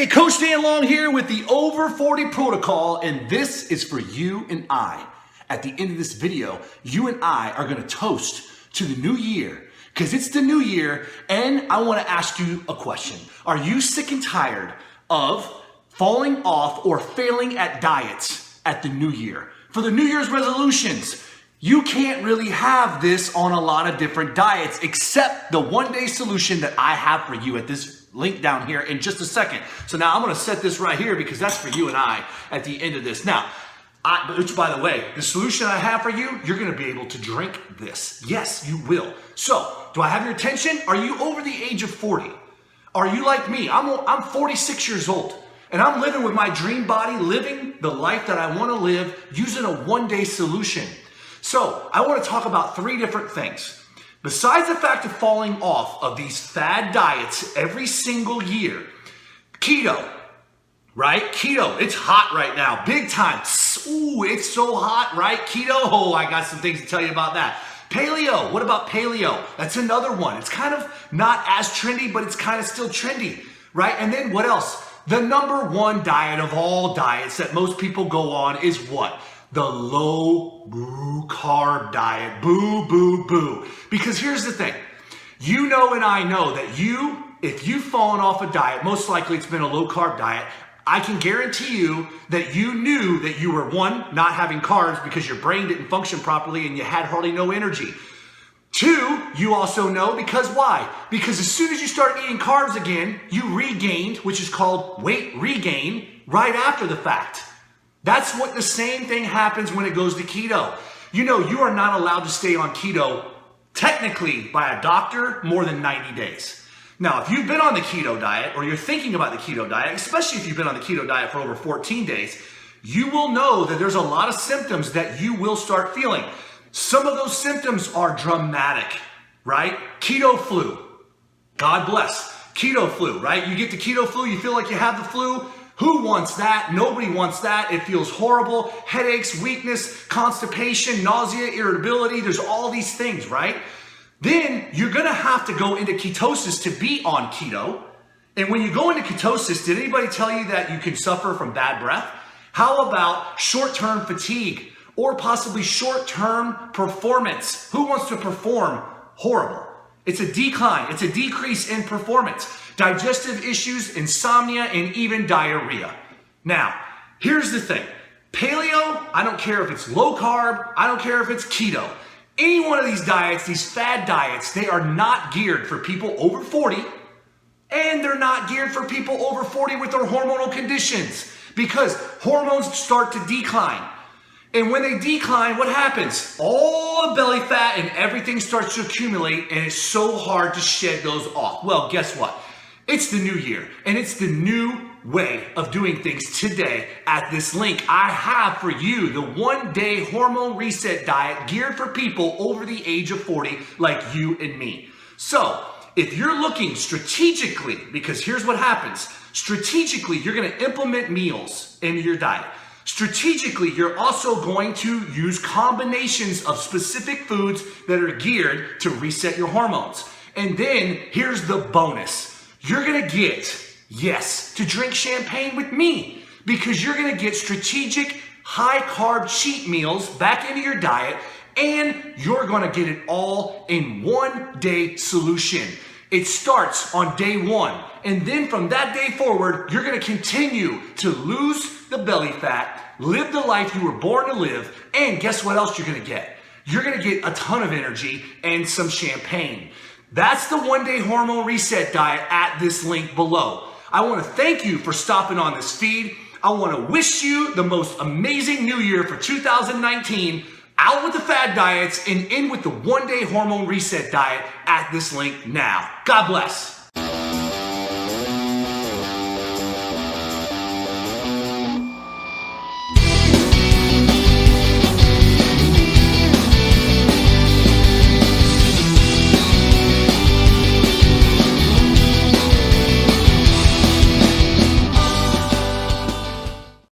Hey, Coach Dan Long here with the Over 40 Protocol, and this is for you and I. At the end of this video, you and I are going to toast to the new year, because it's the new year, and I want to ask you a question. Are you sick and tired of falling off or failing at diets at the new year? For the New Year's resolutions, you can't really have this on a lot of different diets except the one-day solution that I have for you at this link down here in just a second. So now I'm going to set this right here because that's for you and I at the end of this. Now, which by the way, the solution I have for you, you're going to be able to drink this. Yes, you will. So, do I have your attention? Are you over the age of 40? Are you like me? I'm 46 years old. And I'm living with my dream body, living the life that I want to live using a one-day solution. So, I want to talk about three different things. Besides the fact of falling off of these fad diets every single year, keto, right? Keto, it's hot right now, big time. Ooh, it's so hot, right? Keto, oh, I got some things to tell you about that. Paleo, what about paleo? That's another one. It's kind of not as trendy, but it's kind of still trendy, right? And then what else? The number one diet of all diets that most people go on is what? The low carb diet. Boo, boo, boo. Because here's the thing. You know and I know that if you've fallen off a diet, most likely it's been a low carb diet, I can guarantee you that you knew that you were, one, not having carbs because your brain didn't function properly and you had hardly no energy. Two, you also know because why? Because as soon as you start eating carbs again, you regained, which is called weight regain, right after the fact. That's what the same thing happens when it goes to keto. You know, you are not allowed to stay on keto technically by a doctor more than 90 days. Now, if you've been on the keto diet or you're thinking about the keto diet, especially if you've been on the keto diet for over 14 days, you will know that there's a lot of symptoms that you will start feeling. Some of those symptoms are dramatic, right? Keto flu. God bless. Keto flu, right? You get the keto flu, you feel like you have the flu. Who wants that? Nobody wants that. It feels horrible. Headaches, weakness, constipation, nausea, irritability. There's all these things, right? Then you're going to have to go into ketosis to be on keto. And when you go into ketosis, did anybody tell you that you can suffer from bad breath? How about short-term fatigue or possibly short-term performance? Who wants to perform horrible? It's a decline. It's a decrease in performance. Digestive issues, insomnia, and even diarrhea. Now, here's the thing. Paleo, I don't care if it's low carb, I don't care if it's keto. Any one of these diets, these fad diets, they are not geared for people over 40, and they're not geared for people over 40 with their hormonal conditions because hormones start to decline. And when they decline, what happens? All the belly fat and everything starts to accumulate, and it's so hard to shed those off. Well, guess what? It's the new year, and it's the new way of doing things today at this link. I have for you the one-day hormone reset diet geared for people over the age of 40 like you and me. So, if you're looking strategically, because here's what happens. Strategically, you're going to implement meals into your diet. Strategically, you're also going to use combinations of specific foods that are geared to reset your hormones. And then here's the bonus. You're going to get, yes, to drink champagne with me because you're going to get strategic high-carb cheat meals back into your diet, and you're going to get it all in one-day solution. It starts on day one, and then from that day forward, you're going to continue to lose the belly fat, live the life you were born to live, and guess what else you're going to get? You're going to get a ton of energy and some champagne. That's the one-day hormone reset diet at this link below. I want to thank you for stopping on this feed. I want to wish you the most amazing new year for 2019. Out with the fad diets and in with the one-day hormone reset diet at this link now. God bless.